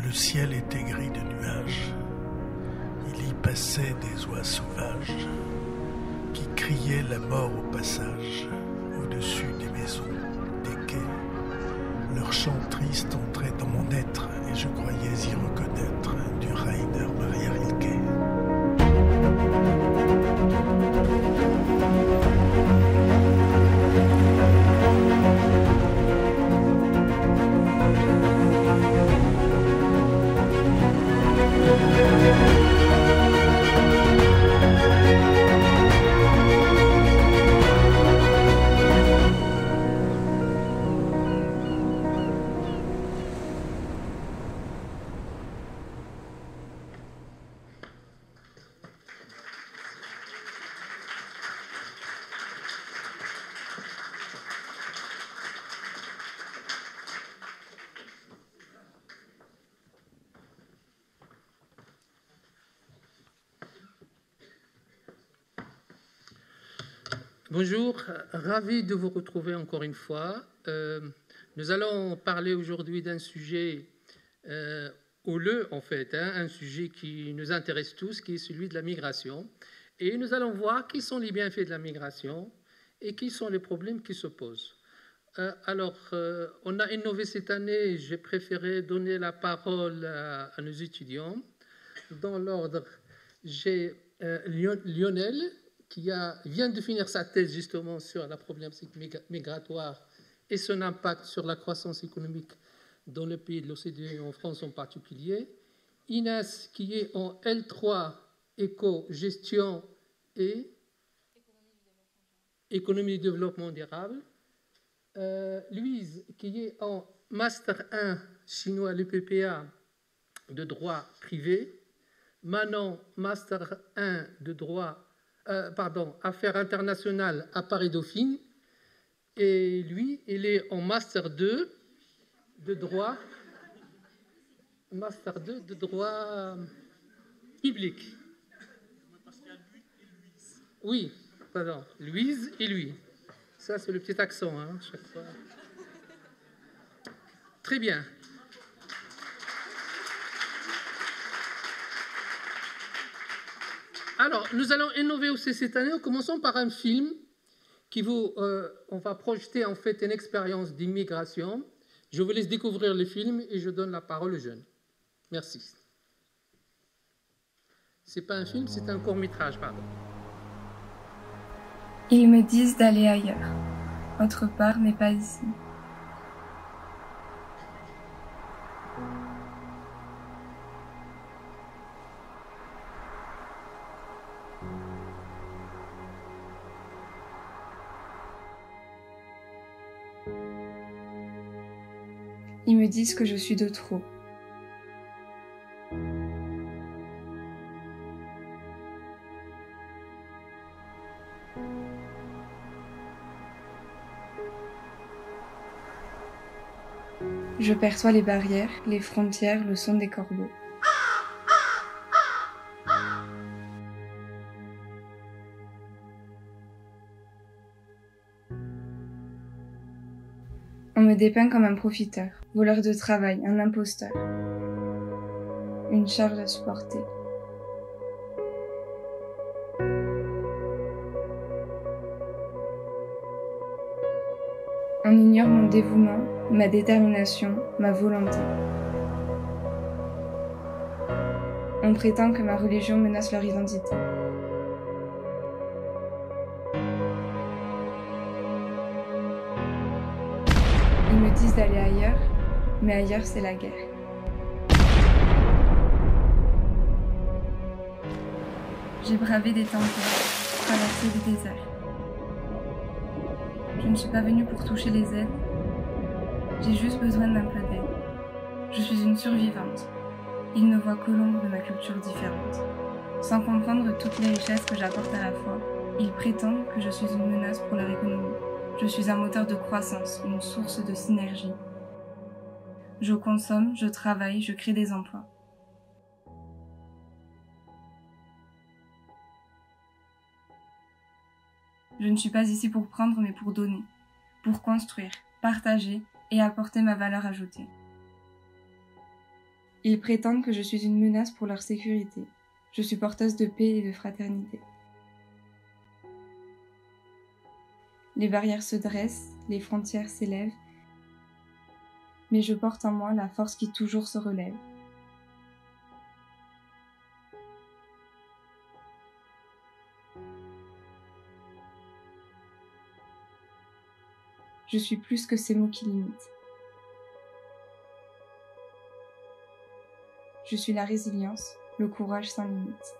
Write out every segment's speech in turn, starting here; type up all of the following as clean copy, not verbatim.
Le ciel était gris de nuages. Il y passait des oies sauvages qui criaient la mort au passage, au-dessus des maisons, des quais. Leur chant triste entrait dans mon être et je croyais y reconnaître du Rainer Maria Rilke. Bonjour, ravi de vous retrouver encore une fois. Nous allons parler aujourd'hui d'un sujet houleux en fait, un sujet qui nous intéresse tous, qui est celui de la migration. Et nous allons voir quels sont les bienfaits de la migration et quels sont les problèmes qui se posent. On a innové cette année, j'ai préféré donner la parole à nos étudiants. Dans l'ordre, j'ai Lionel, qui vient de finir sa thèse justement sur la problématique migratoire et son impact sur la croissance économique dans le pays de l'OCDE et en France en particulier. Inès, qui est en L3 éco-gestion et économie du développement durable. Louise, qui est en Master 1 chinois l'UPPA de droit privé. Manon, Master 1 de droit Affaires internationales à Paris-Dauphine. Et lui, il est en Master 2 de droit, public. Parce qu'il y a lui et Louise. Oui, pardon, Louise et lui. Ça, c'est le petit accent, chaque fois. Très bien. Alors, nous allons innover aussi cette année. Commençons par un film qui on va projeter en fait une expérience d'immigration. Je vous laisse découvrir le film et je donne la parole aux jeunes. Merci. C'est pas un film, c'est un court-métrage, pardon. Ils me disent d'aller ailleurs. Autre part n'est pas ici. Ils me disent que je suis de trop. Je perçois les barrières, les frontières, le son des corbeaux. On me dépeint comme un profiteur, voleur de travail, un imposteur. Une charge à supporter. On ignore mon dévouement, ma détermination, ma volonté. On prétend que ma religion menace leur identité. Ils me disent d'aller ailleurs, mais ailleurs c'est la guerre. J'ai bravé des tempêtes, traversé des déserts. Je ne suis pas venue pour toucher les aides. J'ai juste besoin d'un peu d'aide. Je suis une survivante. Ils ne voient que l'ombre de ma culture différente. Sans comprendre toutes les richesses que j'apporte à la fois, ils prétendent que je suis une menace pour leur économie. Je suis un moteur de croissance, une source de synergie. Je consomme, je travaille, je crée des emplois. Je ne suis pas ici pour prendre, mais pour donner, pour construire, partager et apporter ma valeur ajoutée. Ils prétendent que je suis une menace pour leur sécurité. Je suis porteuse de paix et de fraternité. Les barrières se dressent, les frontières s'élèvent, mais je porte en moi la force qui toujours se relève. Je suis plus que ces mots qui limitent. Je suis la résilience, le courage sans limite.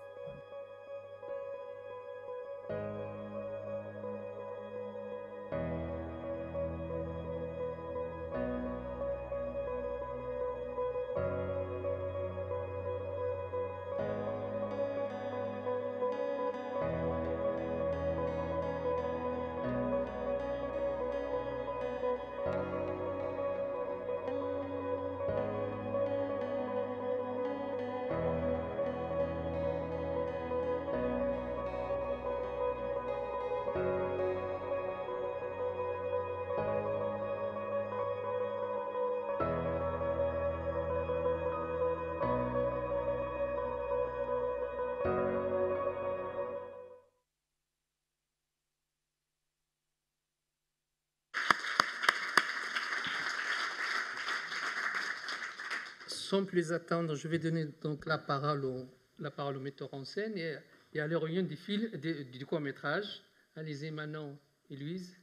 Sans plus attendre, je vais donner donc la parole au metteur en scène et à l'héroïne du court-métrage. Allez-y, Manon et Louise.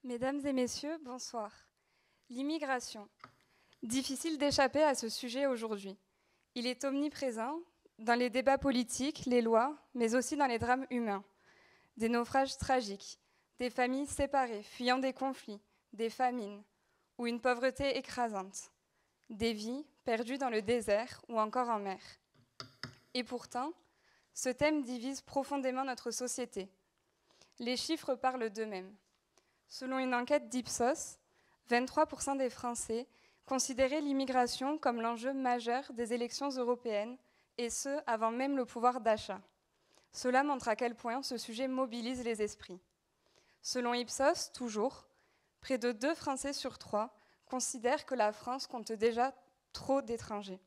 Mesdames et messieurs, bonsoir. L'immigration. Difficile d'échapper à ce sujet aujourd'hui. Il est omniprésent dans les débats politiques, les lois, mais aussi dans les drames humains. Des naufrages tragiques, des familles séparées, fuyant des conflits, des famines ou une pauvreté écrasante. Des vies perdues dans le désert ou encore en mer. Et pourtant, ce thème divise profondément notre société. Les chiffres parlent d'eux-mêmes. Selon une enquête d'Ipsos, 23% des Français considéraient l'immigration comme l'enjeu majeur des élections européennes, et ce, avant même le pouvoir d'achat. Cela montre à quel point ce sujet mobilise les esprits. Selon Ipsos, toujours, près de 2 Français sur 3 considèrent que la France compte déjà trop d'étrangers.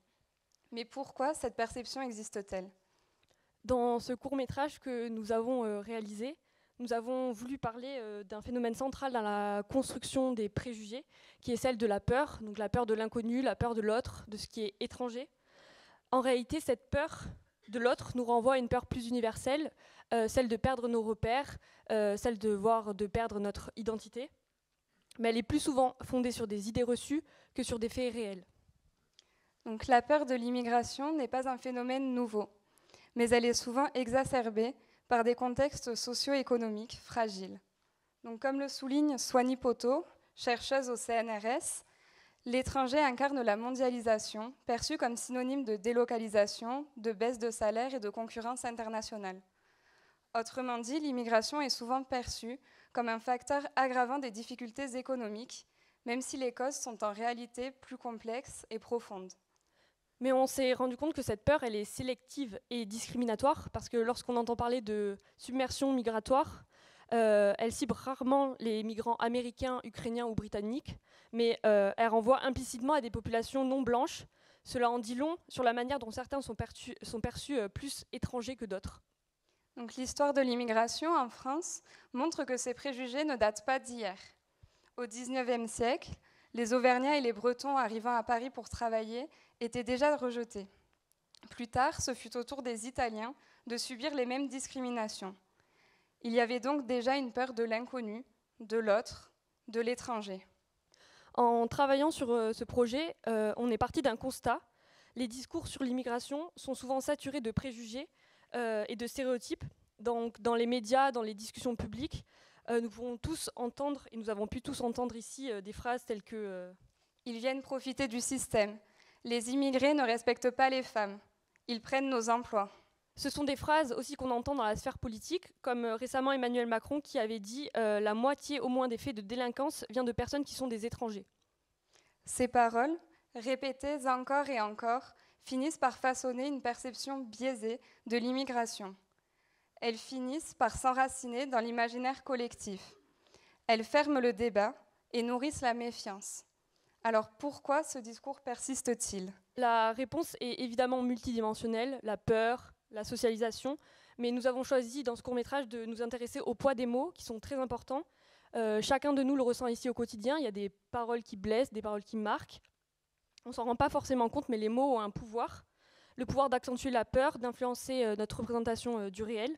Mais pourquoi cette perception existe-t-elle ? Dans ce court-métrage que nous avons réalisé, nous avons voulu parler d'un phénomène central dans la construction des préjugés, qui est celle de la peur, donc la peur de l'inconnu, la peur de l'autre, de ce qui est étranger. En réalité, cette peur de l'autre nous renvoie à une peur plus universelle, celle de perdre nos repères, celle de perdre notre identité. Mais elle est plus souvent fondée sur des idées reçues que sur des faits réels. Donc la peur de l'immigration n'est pas un phénomène nouveau, mais elle est souvent exacerbée par des contextes socio-économiques fragiles. Donc comme le souligne Soani Poto, chercheuse au CNRS, l'étranger incarne la mondialisation, perçue comme synonyme de délocalisation, de baisse de salaire et de concurrence internationale. Autrement dit, l'immigration est souvent perçue comme un facteur aggravant des difficultés économiques, même si les causes sont en réalité plus complexes et profondes. Mais on s'est rendu compte que cette peur, elle est sélective et discriminatoire, parce que lorsqu'on entend parler de submersion migratoire, elle cible rarement les migrants américains, ukrainiens ou britanniques, mais elle renvoie implicitement à des populations non blanches. Cela en dit long sur la manière dont certains sont perçus plus étrangers que d'autres. Donc, l'histoire de l'immigration en France montre que ces préjugés ne datent pas d'hier. Au XIXe siècle, les Auvergnats et les Bretons arrivant à Paris pour travailler étaient déjà rejetés. Plus tard, ce fut au tour des Italiens de subir les mêmes discriminations. Il y avait donc déjà une peur de l'inconnu, de l'autre, de l'étranger. En travaillant sur ce projet, on est parti d'un constat. Les discours sur l'immigration sont souvent saturés de préjugés et de stéréotypes. Donc, dans les médias, dans les discussions publiques, nous pouvons tous entendre, et nous avons pu tous entendre ici, des phrases telles que ils viennent profiter du système. Les immigrés ne respectent pas les femmes. Ils prennent nos emplois. Ce sont des phrases aussi qu'on entend dans la sphère politique, comme récemment Emmanuel Macron qui avait dit la moitié au moins des faits de délinquance vient de personnes qui sont des étrangers. Ces paroles, répétées encore et encore, finissent par façonner une perception biaisée de l'immigration. Elles finissent par s'enraciner dans l'imaginaire collectif. Elles ferment le débat et nourrissent la méfiance. Alors pourquoi ce discours persiste-t-il? La réponse est évidemment multidimensionnelle, la peur, la socialisation, mais nous avons choisi dans ce court-métrage de nous intéresser au poids des mots qui sont très importants. Chacun de nous le ressent ici au quotidien, il y a des paroles qui blessent, des paroles qui marquent. On ne s'en rend pas forcément compte, mais les mots ont un pouvoir. Le pouvoir d'accentuer la peur, d'influencer notre représentation du réel.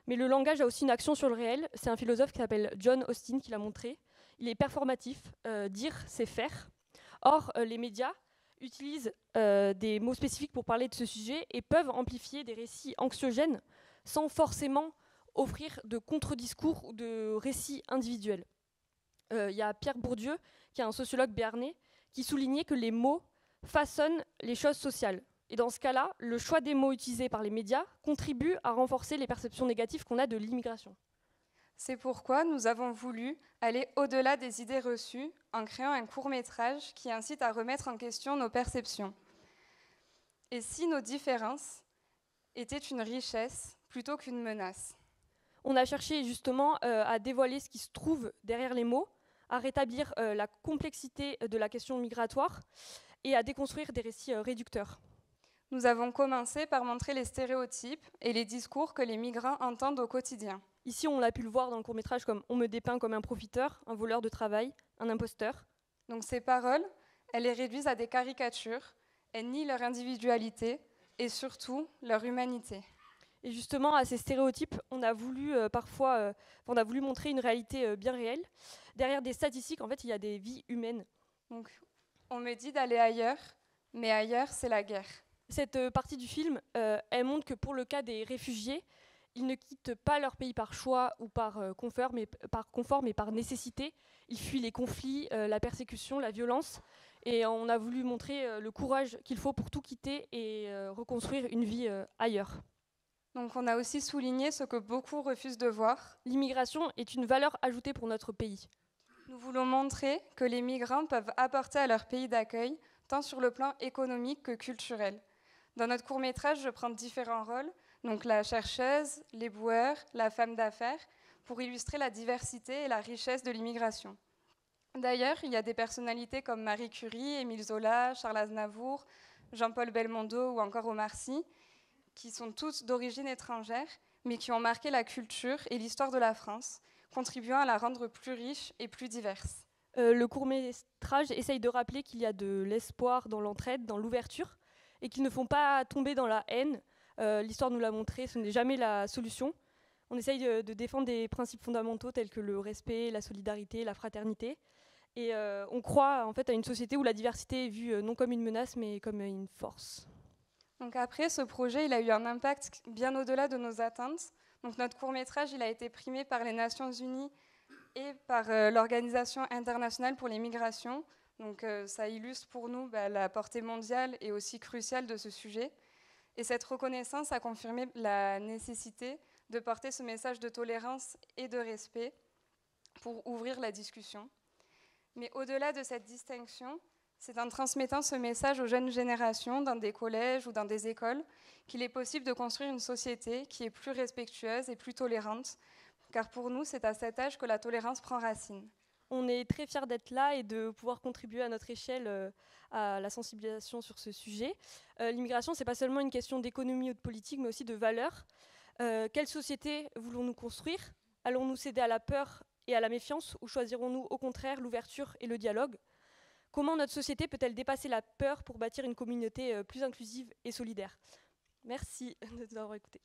Mais le langage a aussi une action sur le réel. C'est un philosophe qui s'appelle John Austin qui l'a montré. Il est performatif. Dire, c'est faire. Or, les médias utilisent des mots spécifiques pour parler de ce sujet et peuvent amplifier des récits anxiogènes sans forcément offrir de contre-discours ou de récits individuels. Il y a Pierre Bourdieu, qui est un sociologue béarnais, qui soulignait que les mots façonnent les choses sociales. Et dans ce cas-là, le choix des mots utilisés par les médias contribue à renforcer les perceptions négatives qu'on a de l'immigration. C'est pourquoi nous avons voulu aller au-delà des idées reçues en créant un court-métrage qui incite à remettre en question nos perceptions. Et si nos différences étaient une richesse plutôt qu'une menace? On a cherché justement à dévoiler ce qui se trouve derrière les mots, à rétablir la complexité de la question migratoire et à déconstruire des récits réducteurs. Nous avons commencé par montrer les stéréotypes et les discours que les migrants entendent au quotidien. Ici, on l'a pu le voir dans le court-métrage, comme on me dépeint comme un profiteur, un voleur de travail, un imposteur. Donc ces paroles, elles les réduisent à des caricatures, elles nient leur individualité et surtout leur humanité. Et justement, à ces stéréotypes, on a voulu montrer une réalité bien réelle. Derrière des statistiques, en fait, il y a des vies humaines. Donc, on me dit d'aller ailleurs, mais ailleurs, c'est la guerre. Cette partie du film, elle montre que pour le cas des réfugiés, ils ne quittent pas leur pays par choix ou par confort, mais par nécessité. Ils fuient les conflits, la persécution, la violence. Et on a voulu montrer le courage qu'il faut pour tout quitter et reconstruire une vie ailleurs. Donc on a aussi souligné ce que beaucoup refusent de voir. L'immigration est une valeur ajoutée pour notre pays. Nous voulons montrer que les migrants peuvent apporter à leur pays d'accueil, tant sur le plan économique que culturel. Dans notre court-métrage, je prends différents rôles, donc la chercheuse, l'éboueur, la femme d'affaires, pour illustrer la diversité et la richesse de l'immigration. D'ailleurs, il y a des personnalités comme Marie Curie, Émile Zola, Charles Aznavour, Jean-Paul Belmondo ou encore Omar Sy, qui sont tous d'origine étrangère, mais qui ont marqué la culture et l'histoire de la France, contribuant à la rendre plus riche et plus diverse. Le court-métrage essaye de rappeler qu'il y a de l'espoir dans l'entraide, dans l'ouverture, et qu'ils ne font pas tomber dans la haine. L'histoire nous l'a montré, ce n'est jamais la solution. On essaye de défendre des principes fondamentaux tels que le respect, la solidarité, la fraternité. Et on croit en fait à une société où la diversité est vue non comme une menace, mais comme une force. Donc après, ce projet il a eu un impact bien au-delà de nos attentes. Donc notre court-métrage il a été primé par les Nations Unies et par l'Organisation internationale pour les migrations. Donc ça illustre pour nous la portée mondiale et aussi cruciale de ce sujet. Et cette reconnaissance a confirmé la nécessité de porter ce message de tolérance et de respect pour ouvrir la discussion. Mais au-delà de cette distinction, c'est en transmettant ce message aux jeunes générations dans des collèges ou dans des écoles qu'il est possible de construire une société qui est plus respectueuse et plus tolérante, car pour nous, c'est à cet âge que la tolérance prend racine. On est très fiers d'être là et de pouvoir contribuer à notre échelle à la sensibilisation sur ce sujet. L'immigration, ce n'est pas seulement une question d'économie ou de politique, mais aussi de valeurs. Quelle société voulons-nous construire? Allons-nous céder à la peur et à la méfiance, ou choisirons-nous au contraire l'ouverture et le dialogue? Comment notre société peut-elle dépasser la peur pour bâtir une communauté plus inclusive et solidaire? Merci de nous avoir écoutés.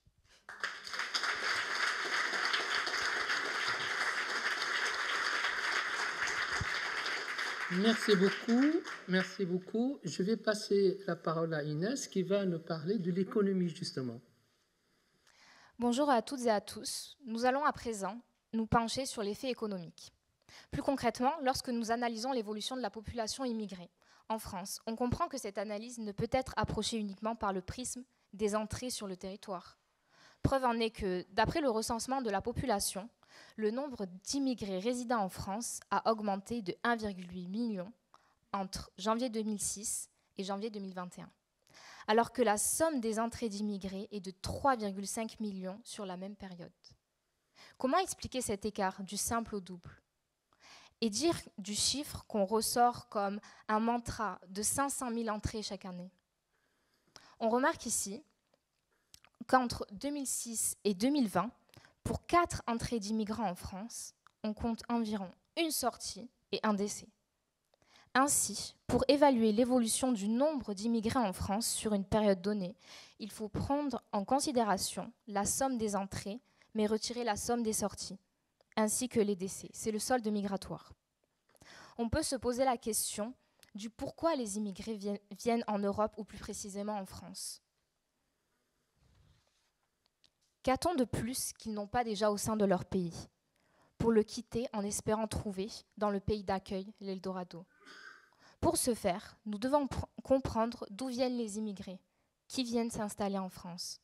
Merci beaucoup, merci beaucoup. Je vais passer la parole à Inès qui va nous parler de l'économie justement. Bonjour à toutes et à tous. Nous allons à présent nous pencher sur l'effet économique. Plus concrètement, lorsque nous analysons l'évolution de la population immigrée en France, on comprend que cette analyse ne peut être approchée uniquement par le prisme des entrées sur le territoire. Preuve en est que, d'après le recensement de la population, le nombre d'immigrés résidant en France a augmenté de 1,8 million entre janvier 2006 et janvier 2021, alors que la somme des entrées d'immigrés est de 3,5 millions sur la même période. Comment expliquer cet écart du simple au double ? Et dire du chiffre qu'on ressort comme un mantra de 500 000 entrées chaque année. On remarque ici qu'entre 2006 et 2020, pour 4 entrées d'immigrants en France, on compte environ une sortie et un décès. Ainsi, pour évaluer l'évolution du nombre d'immigrés en France sur une période donnée, il faut prendre en considération la somme des entrées, mais retirer la somme des sorties, ainsi que les décès. C'est le solde migratoire. On peut se poser la question du pourquoi les immigrés viennent en Europe, ou plus précisément en France. Qu'a-t-on de plus qu'ils n'ont pas déjà au sein de leur pays, pour le quitter en espérant trouver, dans le pays d'accueil, l'Eldorado? Pour ce faire, nous devons comprendre d'où viennent les immigrés, qui viennent s'installer en France,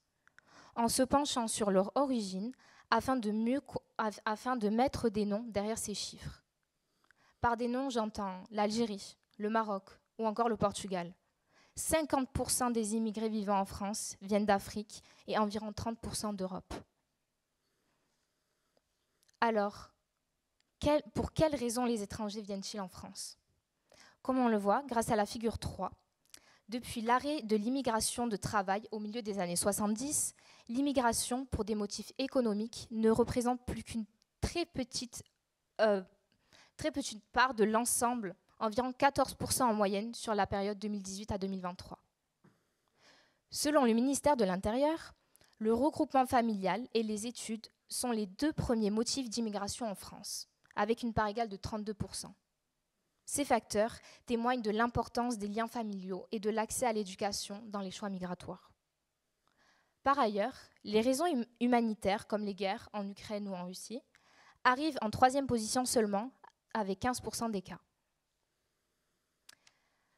en se penchant sur leur origine afin de mettre des noms derrière ces chiffres. Par des noms, j'entends l'Algérie, le Maroc ou encore le Portugal. 50% des immigrés vivant en France viennent d'Afrique et environ 30% d'Europe. Alors, pour quelles raisons les étrangers viennent-ils en France? Comme on le voit, grâce à la figure 3, depuis l'arrêt de l'immigration de travail au milieu des années 70, l'immigration pour des motifs économiques ne représente plus qu'une très petite part de l'ensemble, environ 14% en moyenne sur la période 2018 à 2023. Selon le ministère de l'Intérieur, le regroupement familial et les études sont les 2 premiers motifs d'immigration en France, avec une part égale de 32%. Ces facteurs témoignent de l'importance des liens familiaux et de l'accès à l'éducation dans les choix migratoires. Par ailleurs, les raisons humanitaires, comme les guerres en Ukraine ou en Russie, arrivent en 3e position seulement, avec 15% des cas.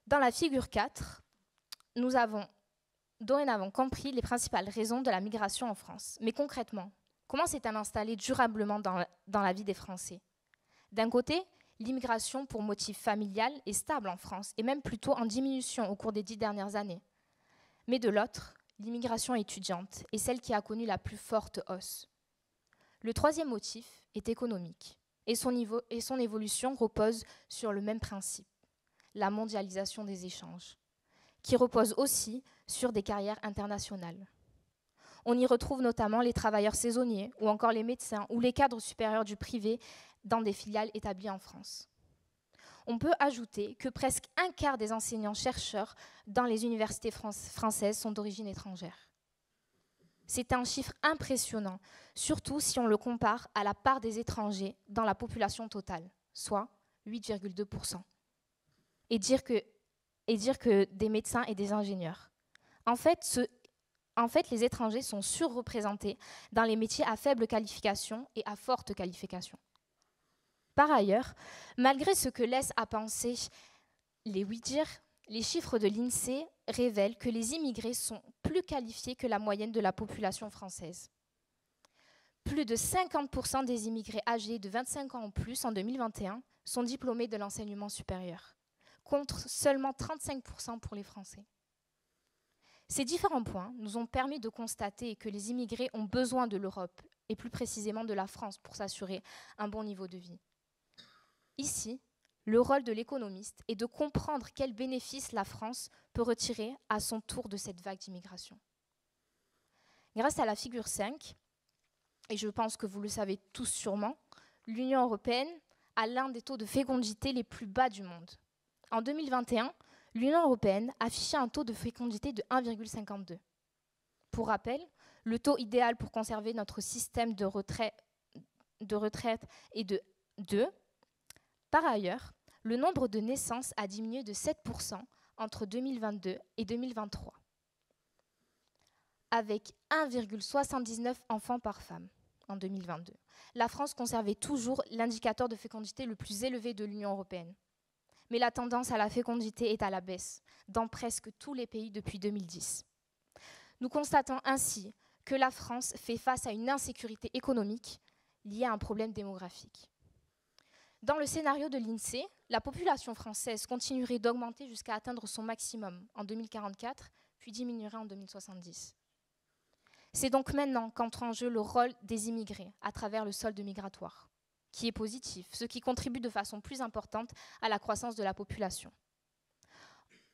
Dans la figure 4, nous avons dorénavant compris les principales raisons de la migration en France. Mais concrètement, comment s'est-elle installée durablement dans la vie des Français? D'un côté, l'immigration pour motif familial est stable en France, et même plutôt en diminution au cours des 10 dernières années. Mais de l'autre, l'immigration étudiante est celle qui a connu la plus forte hausse. Le 3e motif est économique, et son évolution repose sur le même principe, la mondialisation des échanges, qui repose aussi sur des carrières internationales. On y retrouve notamment les travailleurs saisonniers, ou encore les médecins, ou les cadres supérieurs du privé dans des filiales établies en France. On peut ajouter que presque un quart des enseignants-chercheurs dans les universités françaises sont d'origine étrangère. C'est un chiffre impressionnant, surtout si on le compare à la part des étrangers dans la population totale, soit 8,2%. Et dire que des médecins et des ingénieurs. En fait, les étrangers sont surreprésentés dans les métiers à faible qualification et à forte qualification. Par ailleurs, malgré ce que laissent à penser les oui-dire, les chiffres de l'INSEE révèlent que les immigrés sont plus qualifiés que la moyenne de la population française. Plus de 50% des immigrés âgés de 25 ans ou plus en 2021 sont diplômés de l'enseignement supérieur, contre seulement 35% pour les Français. Ces différents points nous ont permis de constater que les immigrés ont besoin de l'Europe, et plus précisément de la France, pour s'assurer un bon niveau de vie. Ici, le rôle de l'économiste est de comprendre quels bénéfices la France peut retirer à son tour de cette vague d'immigration. Grâce à la figure 5, et je pense que vous le savez tous sûrement, l'Union européenne a l'un des taux de fécondité les plus bas du monde. En 2021, l'Union européenne affichait un taux de fécondité de 1,52. Pour rappel, le taux idéal pour conserver notre système de retraite est de 2. Par ailleurs, le nombre de naissances a diminué de 7% entre 2022 et 2023, avec 1,79 enfants par femme en 2022. La France conservait toujours l'indicateur de fécondité le plus élevé de l'Union européenne. Mais la tendance à la fécondité est à la baisse dans presque tous les pays depuis 2010. Nous constatons ainsi que la France fait face à une insécurité économique liée à un problème démographique. Dans le scénario de l'INSEE, la population française continuerait d'augmenter jusqu'à atteindre son maximum en 2044, puis diminuerait en 2070. C'est donc maintenant qu'entre en jeu le rôle des immigrés à travers le solde migratoire. qui est positif, ce qui contribue de façon plus importante à la croissance de la population.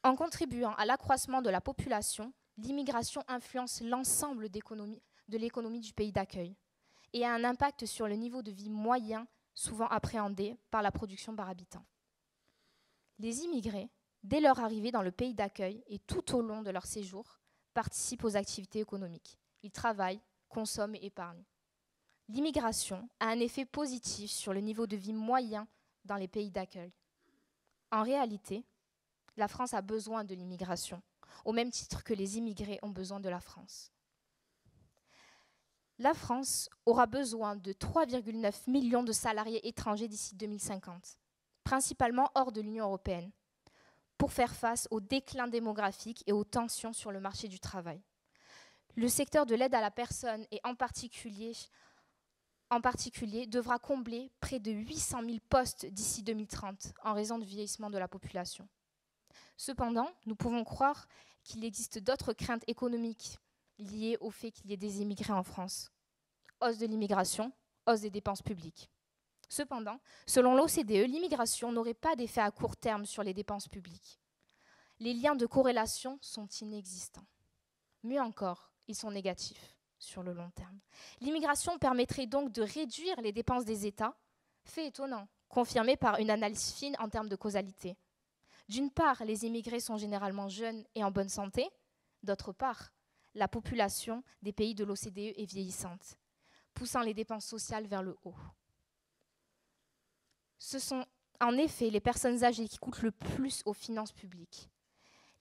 En contribuant à l'accroissement de la population, l'immigration influence l'ensemble de l'économie du pays d'accueil et a un impact sur le niveau de vie moyen, souvent appréhendé par la production par habitant. Les immigrés, dès leur arrivée dans le pays d'accueil et tout au long de leur séjour, participent aux activités économiques. Ils travaillent, consomment et épargnent. L'immigration a un effet positif sur le niveau de vie moyen dans les pays d'accueil. En réalité, la France a besoin de l'immigration, au même titre que les immigrés ont besoin de la France. La France aura besoin de 3,9 millions de salariés étrangers d'ici 2050, principalement hors de l'Union européenne, pour faire face au déclin démographique et aux tensions sur le marché du travail. Le secteur de l'aide à la personne et en particulier devra combler près de 800 000 postes d'ici 2030 en raison du vieillissement de la population. Cependant, nous pouvons croire qu'il existe d'autres craintes économiques liées au fait qu'il y ait des immigrés en France. Hausse de l'immigration, hausse des dépenses publiques. Cependant, selon l'OCDE, l'immigration n'aurait pas d'effet à court terme sur les dépenses publiques. Les liens de corrélation sont inexistants. Mieux encore, ils sont négatifs sur le long terme. L'immigration permettrait donc de réduire les dépenses des États, fait étonnant, confirmé par une analyse fine en termes de causalité. D'une part, les immigrés sont généralement jeunes et en bonne santé. D'autre part, la population des pays de l'OCDE est vieillissante, poussant les dépenses sociales vers le haut. Ce sont en effet les personnes âgées qui coûtent le plus aux finances publiques.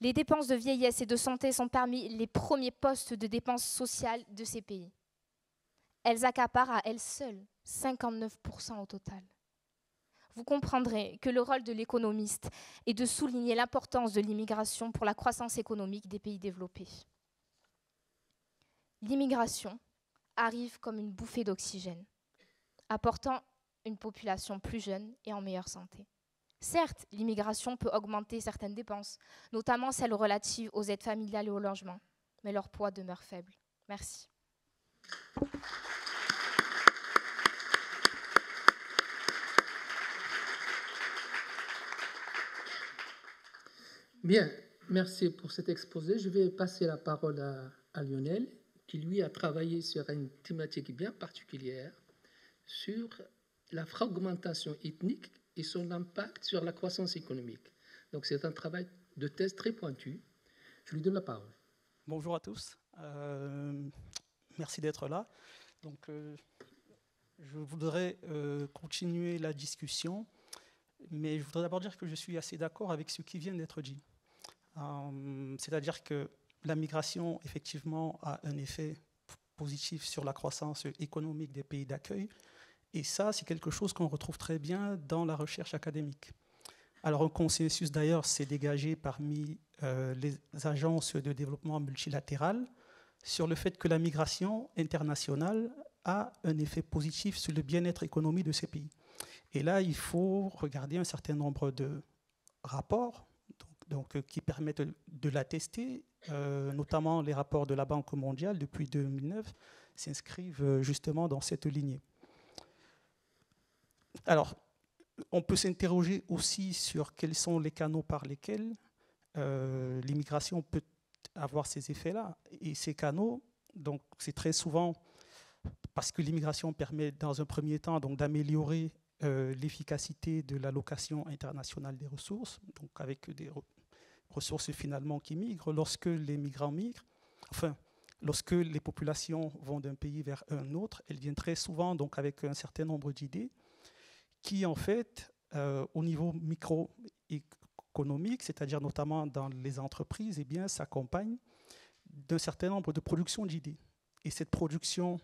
Les dépenses de vieillesse et de santé sont parmi les premiers postes de dépenses sociales de ces pays. Elles accaparent à elles seules 59% au total. Vous comprendrez que le rôle de l'économiste est de souligner l'importance de l'immigration pour la croissance économique des pays développés. L'immigration arrive comme une bouffée d'oxygène, apportant une population plus jeune et en meilleure santé. Certes, l'immigration peut augmenter certaines dépenses, notamment celles relatives aux aides familiales et au logement, mais leur poids demeure faible. Merci. Bien, merci pour cet exposé. Je vais passer la parole à Lionel, qui lui a travaillé sur une thématique bien particulière, sur la fragmentation ethnique et son impact sur la croissance économique. Donc c'est un travail de thèse très pointu. Je lui donne la parole. Bonjour à tous. Merci d'être là. Donc, je voudrais continuer la discussion, mais je voudrais d'abord dire que je suis assez d'accord avec ce qui vient d'être dit. C'est-à-dire que la migration, effectivement, a un effet positif sur la croissance économique des pays d'accueil. Et ça, c'est quelque chose qu'on retrouve très bien dans la recherche académique. Alors, un consensus, d'ailleurs, s'est dégagé parmi les agences de développement multilatéral sur le fait que la migration internationale a un effet positif sur le bien-être économique de ces pays. Et là, il faut regarder un certain nombre de rapports qui permettent de l'attester, notamment les rapports de la Banque mondiale depuis 2009 s'inscrivent justement dans cette lignée. Alors, on peut s'interroger aussi sur quels sont les canaux par lesquels l'immigration peut avoir ces effets-là. Et ces canaux, donc, c'est très souvent parce que l'immigration permet, dans un premier temps, d'améliorer l'efficacité de l'allocation internationale des ressources, donc avec des ressources finalement qui migrent. Lorsque les migrants migrent, lorsque les populations vont d'un pays vers un autre, elles viennent très souvent donc, avec un certain nombre d'idées qui, en fait, au niveau microéconomique, c'est-à-dire notamment dans les entreprises, s'accompagnent d'un certain nombre de productions d'idées. Et cette production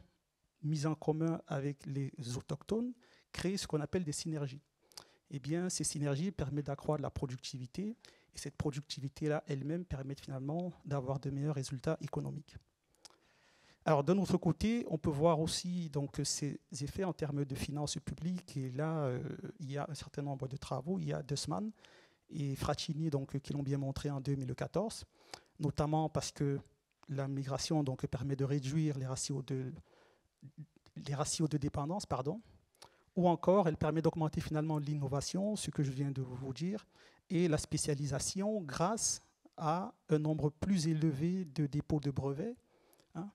mise en commun avec les autochtones crée ce qu'on appelle des synergies. Ces synergies permettent d'accroître la productivité, et cette productivité-là elle-même permet finalement d'avoir de meilleurs résultats économiques. Alors, d'un autre côté, on peut voir aussi donc, ces effets en termes de finances publiques. Et là, il y a un certain nombre de travaux. Il y a Dussmann et Frattini donc, qui l'ont bien montré en 2014, notamment parce que la migration donc, permet de réduire les ratios de dépendance ou encore elle permet d'augmenter finalement l'innovation, ce que je viens de vous dire, et la spécialisation grâce à un nombre plus élevé de dépôts de brevets, hein,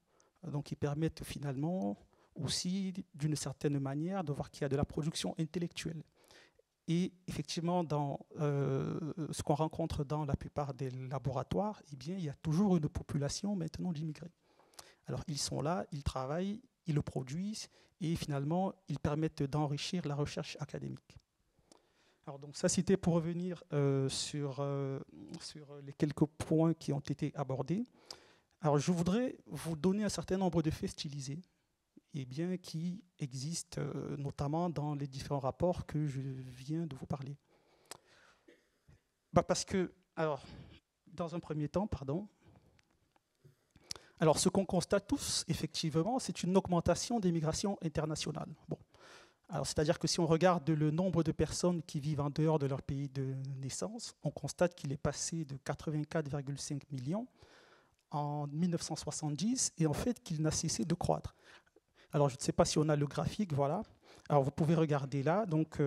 donc qui permettent finalement aussi, d'une certaine manière, de voir qu'il y a de la production intellectuelle. Et effectivement, dans ce qu'on rencontre dans la plupart des laboratoires, eh bien, il y a toujours une population maintenant d'immigrés. Alors, ils sont là, ils travaillent, ils le produisent, et finalement, ils permettent d'enrichir la recherche académique. Alors, donc, ça, c'était pour revenir sur les quelques points qui ont été abordés. Alors, je voudrais vous donner un certain nombre de faits stylisés, eh bien, qui existent notamment dans les différents rapports que je viens de vous parler. Parce que, alors, dans un premier temps, alors ce qu'on constate tous, effectivement, c'est une augmentation des migrations internationales. Bon. Alors, c'est-à-dire que si on regarde le nombre de personnes qui vivent en dehors de leur pays de naissance, on constate qu'il est passé de 84,5 millions en 1970 et en fait qu'il n'a cessé de croître. Alors, je ne sais pas si on a le graphique, voilà. Alors, vous pouvez regarder là, donc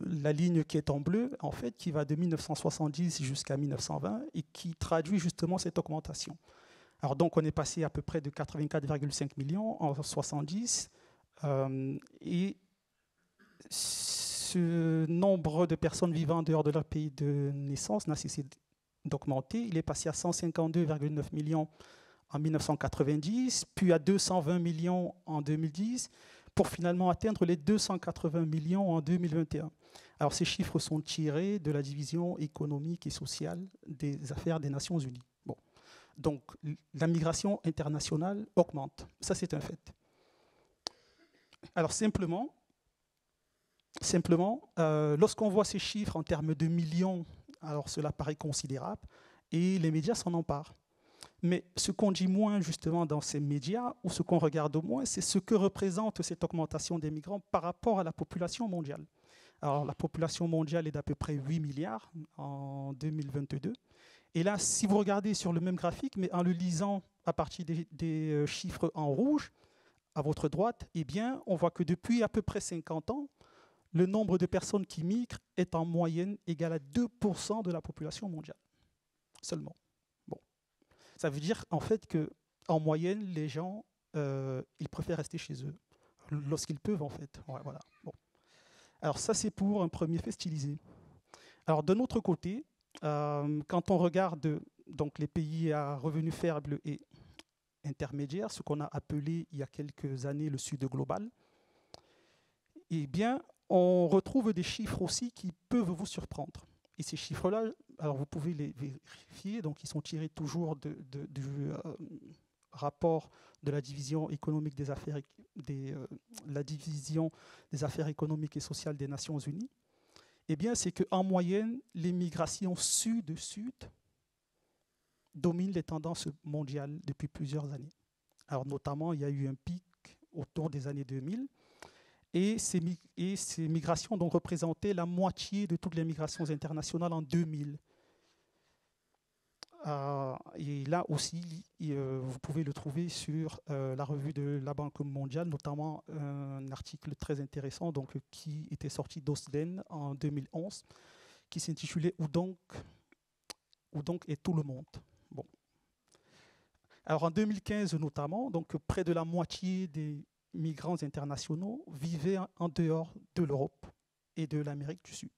la ligne qui est en bleu, en fait, qui va de 1970 jusqu'à 1920 et qui traduit justement cette augmentation. Alors, donc, on est passé à peu près de 84,5 millions en 70 et ce nombre de personnes vivant en dehors de leur pays de naissance n'a cessé d'augmenter. Il est passé à 152,9 millions en 1990, puis à 220 millions en 2010, pour finalement atteindre les 280 millions en 2021. Alors ces chiffres sont tirés de la division économique et sociale des affaires des Nations Unies. Bon. Donc la migration internationale augmente, ça c'est un fait. Alors simplement lorsqu'on voit ces chiffres en termes de millions, alors cela paraît considérable, et les médias s'en emparent. Mais ce qu'on dit moins justement dans ces médias, ou ce qu'on regarde au moins, c'est ce que représente cette augmentation des migrants par rapport à la population mondiale. Alors la population mondiale est d'à peu près 8 milliards en 2022. Et là, si vous regardez sur le même graphique, mais en le lisant à partir des chiffres en rouge, à votre droite, eh bien, on voit que depuis à peu près 50 ans, le nombre de personnes qui migrent est en moyenne égal à 2% de la population mondiale, seulement. Ça veut dire en fait qu'en moyenne, les gens, ils préfèrent rester chez eux, lorsqu'ils peuvent en fait. Ouais, voilà. Bon. Alors ça, c'est pour un premier fait stylisé. Alors d'un autre côté, quand on regarde donc, les pays à revenus faibles et intermédiaires, ce qu'on a appelé il y a quelques années le Sud global, eh bien, on retrouve des chiffres aussi qui peuvent vous surprendre. Et ces chiffres-là, alors vous pouvez les vérifier, donc ils sont tirés toujours du rapport de la division économique des affaires, la division des affaires économiques et sociales des Nations Unies. Eh bien, c'est qu'en moyenne, les migrations sud-sud dominent les tendances mondiales depuis plusieurs années. Alors notamment, il y a eu un pic autour des années 2000. Et ces migrations donc, représentaient la moitié de toutes les migrations internationales en 2000. Et là aussi, vous pouvez le trouver sur la revue de la Banque mondiale, notamment un article très intéressant donc, qui était sorti d'Osden en 2011, qui s'intitulait « Où donc est tout le monde ?» Bon. Alors en 2015 notamment, donc, près de la moitié des migrants internationaux vivaient en dehors de l'Europe et de l'Amérique du Sud.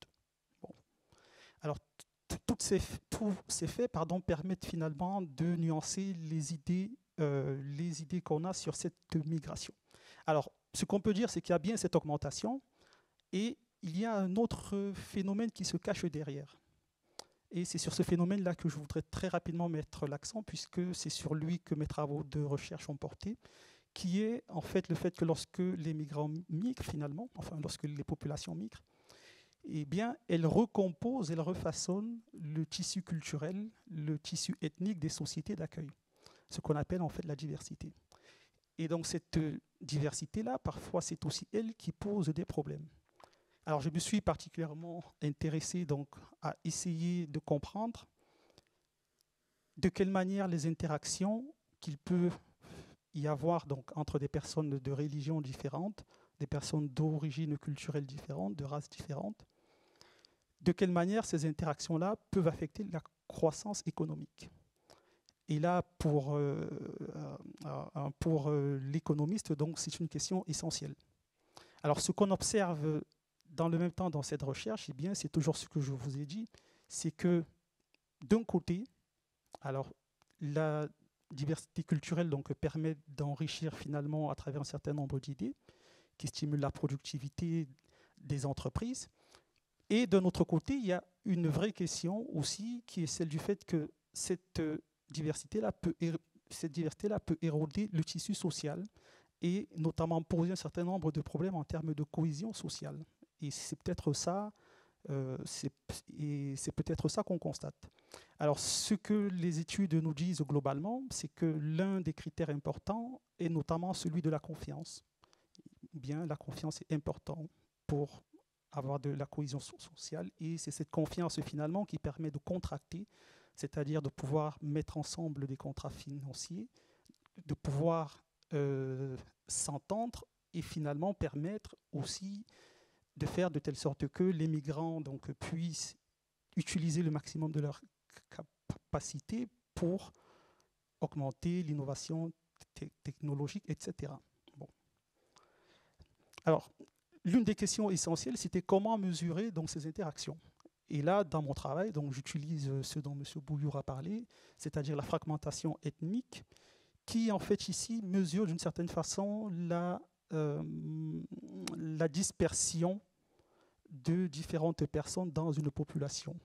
Bon. Alors, tous ces faits permettent finalement de nuancer les idées qu'on a sur cette migration. Alors, ce qu'on peut dire, c'est qu'il y a bien cette augmentation et il y a un autre phénomène qui se cache derrière. Et c'est sur ce phénomène-là que je voudrais très rapidement mettre l'accent, puisque c'est sur lui que mes travaux de recherche ont porté, qui est en fait le fait que lorsque les migrants migrent finalement, enfin lorsque les populations migrent, eh bien elles recomposent, elles refaçonnent le tissu culturel, le tissu ethnique des sociétés d'accueil, ce qu'on appelle en fait la diversité. Et donc cette diversité-là, parfois c'est aussi elle qui pose des problèmes. Alors je me suis particulièrement intéressé donc à essayer de comprendre de quelle manière les interactions qu'il peut y avoir donc, entre des personnes de religions différentes, des personnes d'origine culturelle différente, de races différentes, de quelle manière ces interactions-là peuvent affecter la croissance économique. Et là, pour l'économiste, donc, c'est une question essentielle. Alors, ce qu'on observe dans le même temps dans cette recherche, eh bien, c'est toujours ce que je vous ai dit, c'est que d'un côté, alors, la diversité culturelle donc, permet d'enrichir finalement à travers un certain nombre d'idées qui stimulent la productivité des entreprises. Et d'un autre côté, il y a une vraie question aussi qui est celle du fait que cette diversité-là peut éroder le tissu social et notamment poser un certain nombre de problèmes en termes de cohésion sociale. Et c'est peut-être ça, qu'on constate. Alors, ce que les études nous disent globalement, c'est que l'un des critères importants est notamment celui de la confiance. Bien, la confiance est importante pour avoir de la cohésion sociale, et c'est cette confiance finalement qui permet de contracter, c'est-à-dire de pouvoir mettre ensemble des contrats financiers, de pouvoir s'entendre et finalement permettre aussi de faire de telle sorte que les migrants donc, puissent utiliser le maximum de leur capacité pour augmenter l'innovation technologique, etc. Bon. Alors, l'une des questions essentielles, c'était comment mesurer donc, ces interactions. Et là, dans mon travail, donc, j'utilise ce dont M. Bouillour a parlé, c'est-à-dire la fragmentation ethnique, qui, en fait, ici, mesure d'une certaine façon la dispersion de différentes personnes dans une population.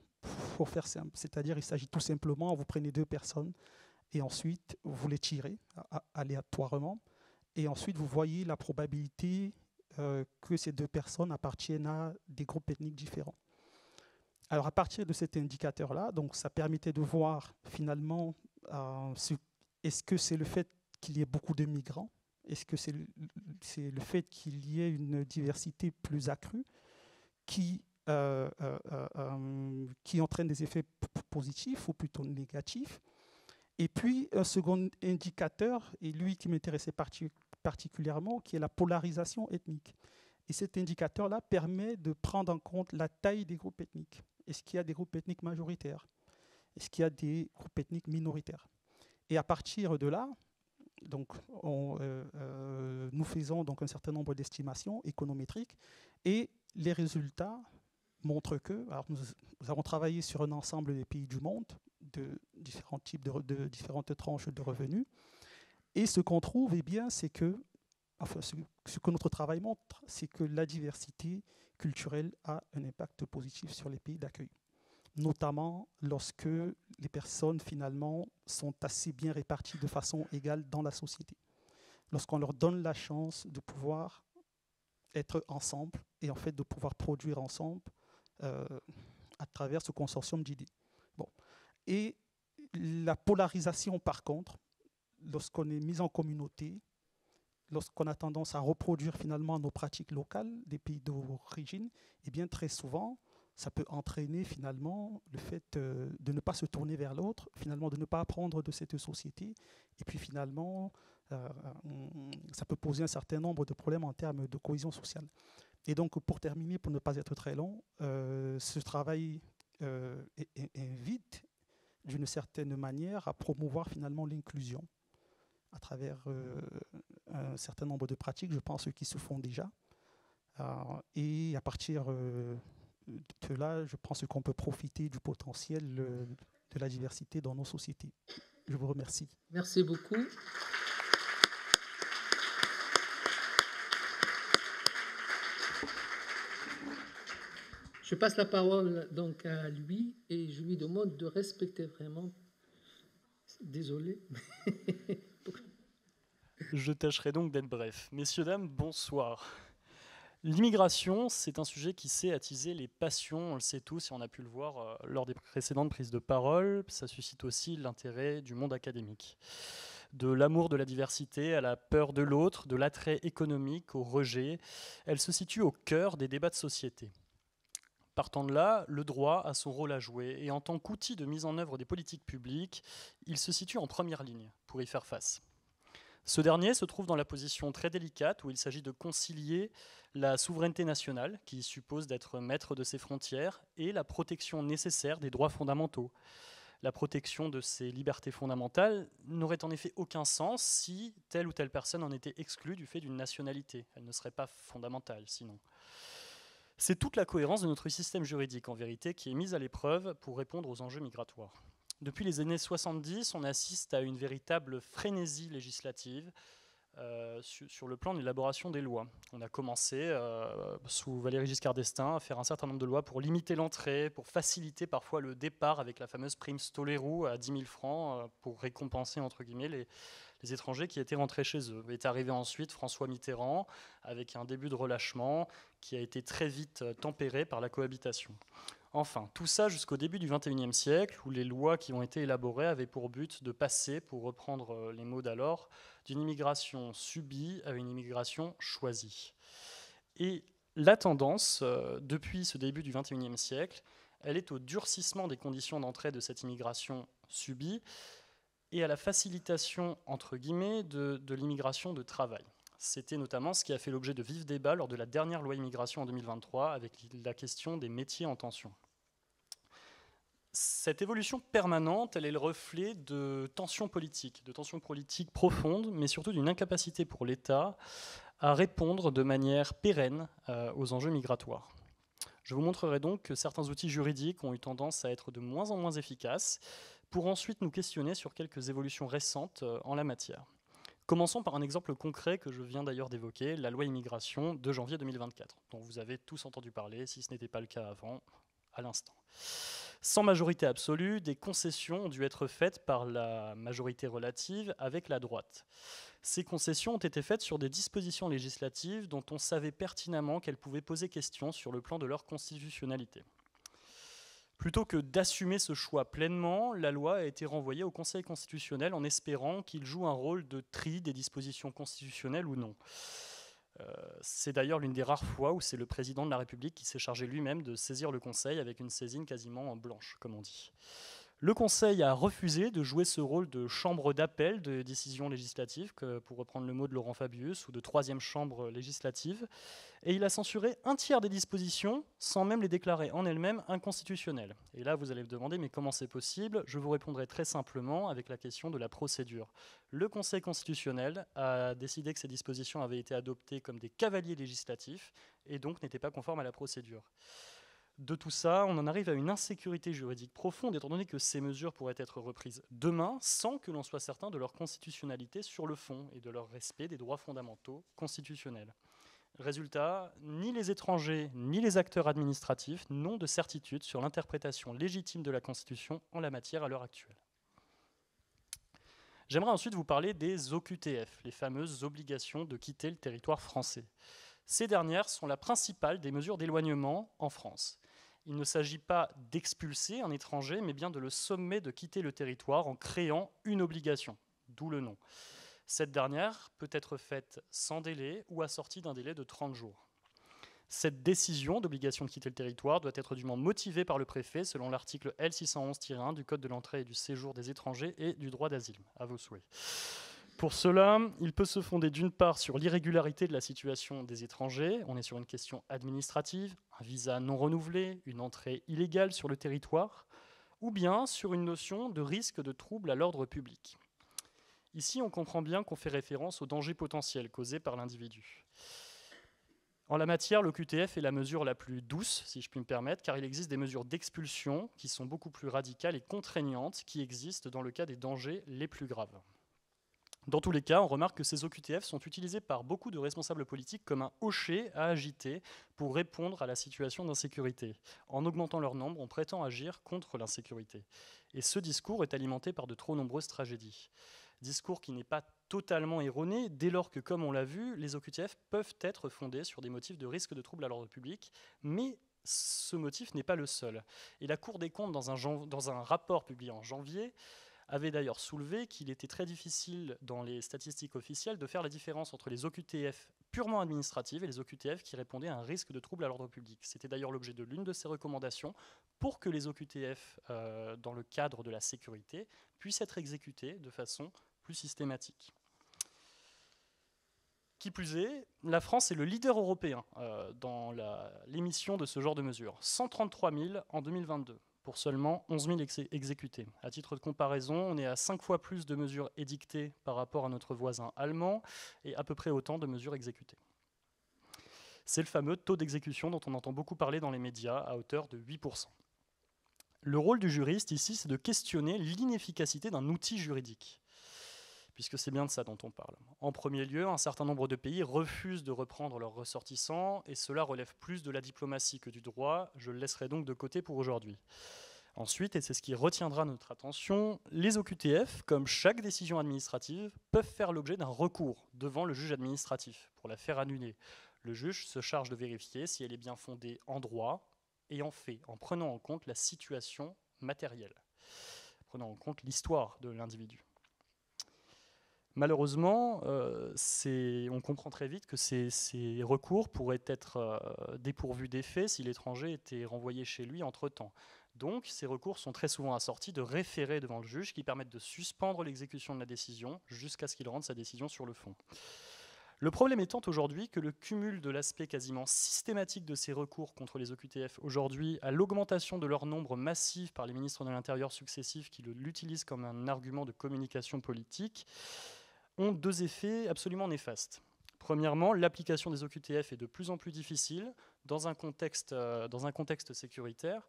Pour faire simple, c'est-à-dire il s'agit tout simplement, vous prenez deux personnes et ensuite vous les tirez aléatoirement et ensuite vous voyez la probabilité que ces deux personnes appartiennent à des groupes ethniques différents. Alors à partir de cet indicateur-là, donc ça permettait de voir finalement est-ce que c'est le fait qu'il y ait beaucoup de migrants, est-ce que c'est le fait qu'il y ait une diversité plus accrue qui entraîne des effets positifs ou plutôt négatifs. Et puis un second indicateur, et lui qui m'intéressait particulièrement, qui est la polarisation ethnique. Et cet indicateur-là permet de prendre en compte la taille des groupes ethniques. Est-ce qu'il y a des groupes ethniques majoritaires? Est-ce qu'il y a des groupes ethniques minoritaires? Et à partir de là, donc, nous faisons donc un certain nombre d'estimations économétriques et les résultats montrent que, alors nous avons travaillé sur un ensemble des pays du monde, de différents types de différentes tranches de revenus, et ce qu'on trouve, eh bien, c'est que, enfin, ce que notre travail montre, c'est que la diversité culturelle a un impact positif sur les pays d'accueil, notamment lorsque les personnes, finalement, sont assez bien réparties de façon égale dans la société, lorsqu'on leur donne la chance de pouvoir être ensemble et en fait de pouvoir produire ensemble à travers ce consortium d'idées. Bon. Et la polarisation, par contre, lorsqu'on est mis en communauté, lorsqu'on a tendance à reproduire finalement nos pratiques locales des pays d'origine, eh bien très souvent, ça peut entraîner finalement le fait de ne pas se tourner vers l'autre, finalement de ne pas apprendre de cette société, et puis finalement, ça peut poser un certain nombre de problèmes en termes de cohésion sociale. Et donc, pour terminer, pour ne pas être très long, ce travail invite d'une certaine manière à promouvoir finalement l'inclusion à travers un certain nombre de pratiques, je pense, qui se font déjà. Et à partir de là, je pense qu'on peut profiter du potentiel de la diversité dans nos sociétés. Je vous remercie. Merci beaucoup. Je passe la parole donc à lui et je lui demande de respecter vraiment. Désolé. Je tâcherai donc d'être bref. Messieurs, dames, bonsoir. L'immigration, c'est un sujet qui sait attiser les passions, on le sait tous et on a pu le voir lors des précédentes prises de parole. Ça suscite aussi l'intérêt du monde académique. De l'amour de la diversité à la peur de l'autre, de l'attrait économique au rejet, elle se situe au cœur des débats de société. Partant de là, le droit a son rôle à jouer et en tant qu'outil de mise en œuvre des politiques publiques, il se situe en première ligne pour y faire face. Ce dernier se trouve dans la position très délicate où il s'agit de concilier la souveraineté nationale, qui suppose d'être maître de ses frontières, et la protection nécessaire des droits fondamentaux. La protection de ces libertés fondamentales n'aurait en effet aucun sens si telle ou telle personne en était exclue du fait d'une nationalité. Elle ne serait pas fondamentale sinon. C'est toute la cohérence de notre système juridique, en vérité, qui est mise à l'épreuve pour répondre aux enjeux migratoires. Depuis les années 70, on assiste à une véritable frénésie législative sur le plan de l'élaboration des lois. On a commencé, sous Valéry Giscard d'Estaing, à faire un certain nombre de lois pour limiter l'entrée, pour faciliter parfois le départ avec la fameuse prime Stollérou à 10 000 francs pour récompenser, entre guillemets, les étrangers qui étaient rentrés chez eux. Est arrivé ensuite François Mitterrand avec un début de relâchement qui a été très vite tempéré par la cohabitation. Enfin, tout ça jusqu'au début du XXIe siècle, où les lois qui ont été élaborées avaient pour but de passer, pour reprendre les mots d'alors, d'une immigration subie à une immigration choisie. Et la tendance, depuis ce début du XXIe siècle, elle est au durcissement des conditions d'entrée de cette immigration subie et à la facilitation, entre guillemets, de l'immigration de travail. C'était notamment ce qui a fait l'objet de vifs débats lors de la dernière loi immigration en 2023 avec la question des métiers en tension. Cette évolution permanente, elle est le reflet de tensions politiques profondes, mais surtout d'une incapacité pour l'État à répondre de manière pérenne aux enjeux migratoires. Je vous montrerai donc que certains outils juridiques ont eu tendance à être de moins en moins efficaces, pour ensuite nous questionner sur quelques évolutions récentes en la matière. Commençons par un exemple concret que je viens d'ailleurs d'évoquer, la loi immigration de janvier 2024, dont vous avez tous entendu parler, si ce n'était pas le cas avant, à l'instant. Sans majorité absolue, des concessions ont dû être faites par la majorité relative avec la droite. Ces concessions ont été faites sur des dispositions législatives dont on savait pertinemment qu'elles pouvaient poser question sur le plan de leur constitutionnalité. Plutôt que d'assumer ce choix pleinement, la loi a été renvoyée au Conseil constitutionnel en espérant qu'il joue un rôle de tri des dispositions constitutionnelles ou non. C'est d'ailleurs l'une des rares fois où c'est le président de la République qui s'est chargé lui-même de saisir le Conseil avec une saisine quasiment blanche, comme on dit. Le Conseil a refusé de jouer ce rôle de chambre d'appel de décisions législatives, pour reprendre le mot de Laurent Fabius, ou de troisième chambre législative, et il a censuré un tiers des dispositions sans même les déclarer en elles-mêmes inconstitutionnelles. Et là, vous allez me demander, mais comment c'est possible ? Je vous répondrai très simplement avec la question de la procédure. Le Conseil constitutionnel a décidé que ces dispositions avaient été adoptées comme des cavaliers législatifs et donc n'étaient pas conformes à la procédure. De tout ça, on en arrive à une insécurité juridique profonde, étant donné que ces mesures pourraient être reprises demain sans que l'on soit certain de leur constitutionnalité sur le fond et de leur respect des droits fondamentaux constitutionnels. Résultat, ni les étrangers ni les acteurs administratifs n'ont de certitude sur l'interprétation légitime de la Constitution en la matière à l'heure actuelle. J'aimerais ensuite vous parler des OQTF, les fameuses obligations de quitter le territoire français. Ces dernières sont la principale des mesures d'éloignement en France. Il ne s'agit pas d'expulser un étranger, mais bien de le sommer de quitter le territoire en créant une obligation, d'où le nom. Cette dernière peut être faite sans délai ou assortie d'un délai de 30 jours. Cette décision d'obligation de quitter le territoire doit être dûment motivée par le préfet selon l'article L611-1 du Code de l'entrée et du séjour des étrangers et du droit d'asile, à vos souhaits. Pour cela, il peut se fonder d'une part sur l'irrégularité de la situation des étrangers, on est sur une question administrative, un visa non renouvelé, une entrée illégale sur le territoire, ou bien sur une notion de risque de trouble à l'ordre public. Ici, on comprend bien qu'on fait référence aux dangers potentiels causés par l'individu. En la matière, l'OQTF est la mesure la plus douce, si je puis me permettre, car il existe des mesures d'expulsion qui sont beaucoup plus radicales et contraignantes qui existent dans le cas des dangers les plus graves. Dans tous les cas, on remarque que ces OQTF sont utilisés par beaucoup de responsables politiques comme un hochet à agiter pour répondre à la situation d'insécurité. En augmentant leur nombre, on prétend agir contre l'insécurité. Et ce discours est alimenté par de trop nombreuses tragédies. Discours qui n'est pas totalement erroné, dès lors que, comme on l'a vu, les OQTF peuvent être fondés sur des motifs de risque de trouble à l'ordre public, mais ce motif n'est pas le seul. Et la Cour des comptes, dans un rapport publié en janvier, avait d'ailleurs soulevé qu'il était très difficile dans les statistiques officielles de faire la différence entre les OQTF purement administratives et les OQTF qui répondaient à un risque de trouble à l'ordre public. C'était d'ailleurs l'objet de l'une de ces recommandations pour que les OQTF, dans le cadre de la sécurité, puissent être exécutés de façon plus systématique. Qui plus est, la France est le leader européen dans l'émission de ce genre de mesures. 133 000 en 2022, pour seulement 11 000 exécutés. À titre de comparaison, on est à 5 fois plus de mesures édictées par rapport à notre voisin allemand, et à peu près autant de mesures exécutées. C'est le fameux taux d'exécution dont on entend beaucoup parler dans les médias, à hauteur de 8%. Le rôle du juriste ici, c'est de questionner l'inefficacité d'un outil juridique, puisque c'est bien de ça dont on parle. En premier lieu, un certain nombre de pays refusent de reprendre leurs ressortissants, et cela relève plus de la diplomatie que du droit. Je le laisserai donc de côté pour aujourd'hui. Ensuite, et c'est ce qui retiendra notre attention, les OQTF, comme chaque décision administrative, peuvent faire l'objet d'un recours devant le juge administratif pour la faire annuler. Le juge se charge de vérifier si elle est bien fondée en droit et en fait, en prenant en compte la situation matérielle, en prenant en compte l'histoire de l'individu. Malheureusement, on comprend très vite que ces recours pourraient être dépourvus d'effet si l'étranger était renvoyé chez lui entre-temps. Donc, ces recours sont très souvent assortis de référés devant le juge qui permettent de suspendre l'exécution de la décision jusqu'à ce qu'il rende sa décision sur le fond. Le problème étant aujourd'hui que le cumul de l'aspect quasiment systématique de ces recours contre les OQTF aujourd'hui à l'augmentation de leur nombre massif par les ministres de l'Intérieur successifs qui l'utilisent comme un argument de communication politique ont deux effets absolument néfastes. Premièrement, l'application des OQTF est de plus en plus difficile dans un contexte sécuritaire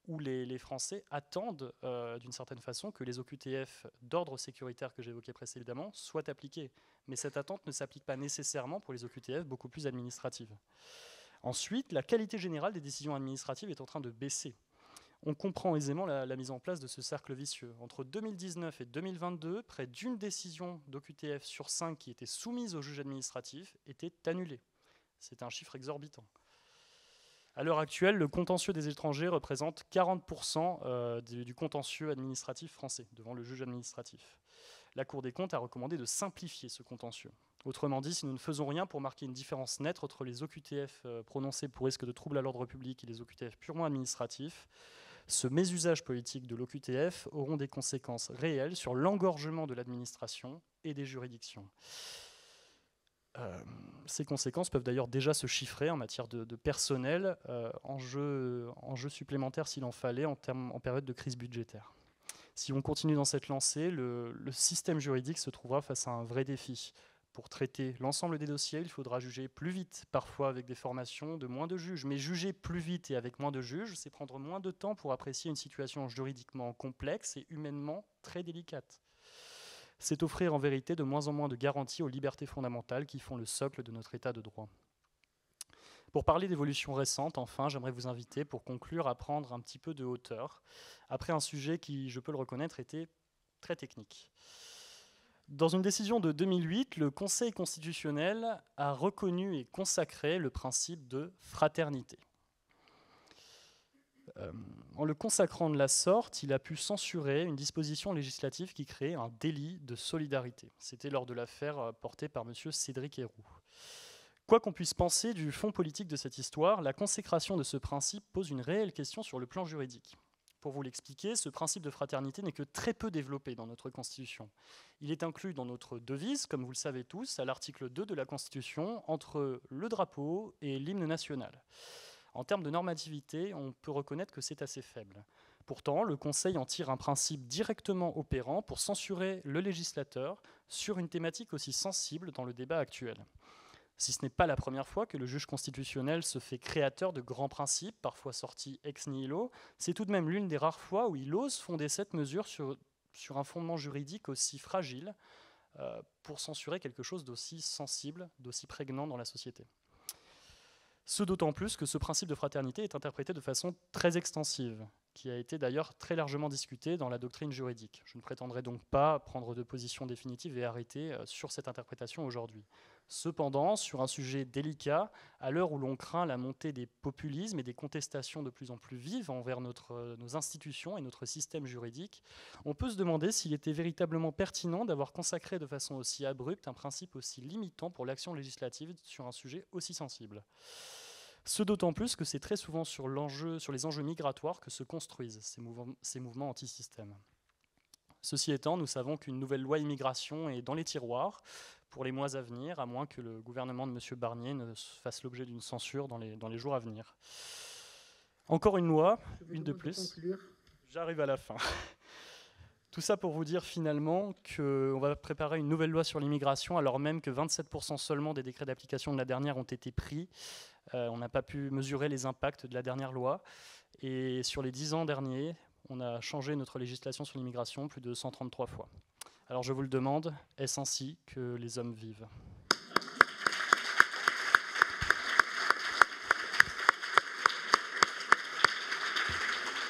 où les Français attendent d'une certaine façon que les OQTF d'ordre sécuritaire que j'évoquais précédemment soient appliqués. Mais cette attente ne s'applique pas nécessairement pour les OQTF beaucoup plus administratives. Ensuite, la qualité générale des décisions administratives est en train de baisser. On comprend aisément la mise en place de ce cercle vicieux. Entre 2019 et 2022, près d'une décision d'OQTF sur 5 qui était soumise au juge administratif était annulée. C'est un chiffre exorbitant. À l'heure actuelle, le contentieux des étrangers représente 40% du contentieux administratif français devant le juge administratif. La Cour des comptes a recommandé de simplifier ce contentieux. Autrement dit, si nous ne faisons rien pour marquer une différence nette entre les OQTF prononcés pour risque de trouble à l'ordre public et les OQTF purement administratifs, ce mésusage politique de l'OQTF auront des conséquences réelles sur l'engorgement de l'administration et des juridictions. Ces conséquences peuvent d'ailleurs déjà se chiffrer en matière de personnel, enjeux supplémentaires s'il en fallait en période de crise budgétaire. Si on continue dans cette lancée, le système juridique se trouvera face à un vrai défi. Pour traiter l'ensemble des dossiers, il faudra juger plus vite, parfois avec des formations de moins de juges. Mais juger plus vite et avec moins de juges, c'est prendre moins de temps pour apprécier une situation juridiquement complexe et humainement très délicate. C'est offrir en vérité de moins en moins de garanties aux libertés fondamentales qui font le socle de notre état de droit. Pour parler d'évolutions récentes, enfin, j'aimerais vous inviter, pour conclure, à prendre un petit peu de hauteur, après un sujet qui, je peux le reconnaître, était très technique. Dans une décision de 2008, le Conseil constitutionnel a reconnu et consacré le principe de fraternité. En le consacrant de la sorte, il a pu censurer une disposition législative qui créait un délit de solidarité. C'était lors de l'affaire portée par M. Cédric Herrou. Quoi qu'on puisse penser du fond politique de cette histoire, la consécration de ce principe pose une réelle question sur le plan juridique. Pour vous l'expliquer, ce principe de fraternité n'est que très peu développé dans notre Constitution. Il est inclus dans notre devise, comme vous le savez tous, à l'article 2 de la Constitution, entre le drapeau et l'hymne national. En termes de normativité, on peut reconnaître que c'est assez faible. Pourtant, le Conseil en tire un principe directement opérant pour censurer le législateur sur une thématique aussi sensible dans le débat actuel. Si ce n'est pas la première fois que le juge constitutionnel se fait créateur de grands principes, parfois sortis ex nihilo, c'est tout de même l'une des rares fois où il ose fonder cette mesure sur un fondement juridique aussi fragile pour censurer quelque chose d'aussi sensible, d'aussi prégnant dans la société. Ce d'autant plus que ce principe de fraternité est interprété de façon très extensive, qui a été d'ailleurs très largement discutée dans la doctrine juridique. Je ne prétendrai donc pas prendre de position définitive et arrêtée sur cette interprétation aujourd'hui. Cependant, sur un sujet délicat, à l'heure où l'on craint la montée des populismes et des contestations de plus en plus vives envers nos institutions et notre système juridique, on peut se demander s'il était véritablement pertinent d'avoir consacré de façon aussi abrupte un principe aussi limitant pour l'action législative sur un sujet aussi sensible. Ce d'autant plus que c'est très souvent sur les enjeux migratoires que se construisent ces mouvements anti-système. Ceci étant, nous savons qu'une nouvelle loi immigration est dans les tiroirs pour les mois à venir, à moins que le gouvernement de M. Barnier ne fasse l'objet d'une censure dans les jours à venir. Encore une loi, une de plus. J'arrive à la fin. Tout ça pour vous dire finalement qu'on va préparer une nouvelle loi sur l'immigration, alors même que 27% seulement des décrets d'application de la dernière ont été pris. On n'a pas pu mesurer les impacts de la dernière loi. Et sur les 10 ans derniers, on a changé notre législation sur l'immigration plus de 133 fois. Alors je vous le demande, est-ce ainsi que les hommes vivent ?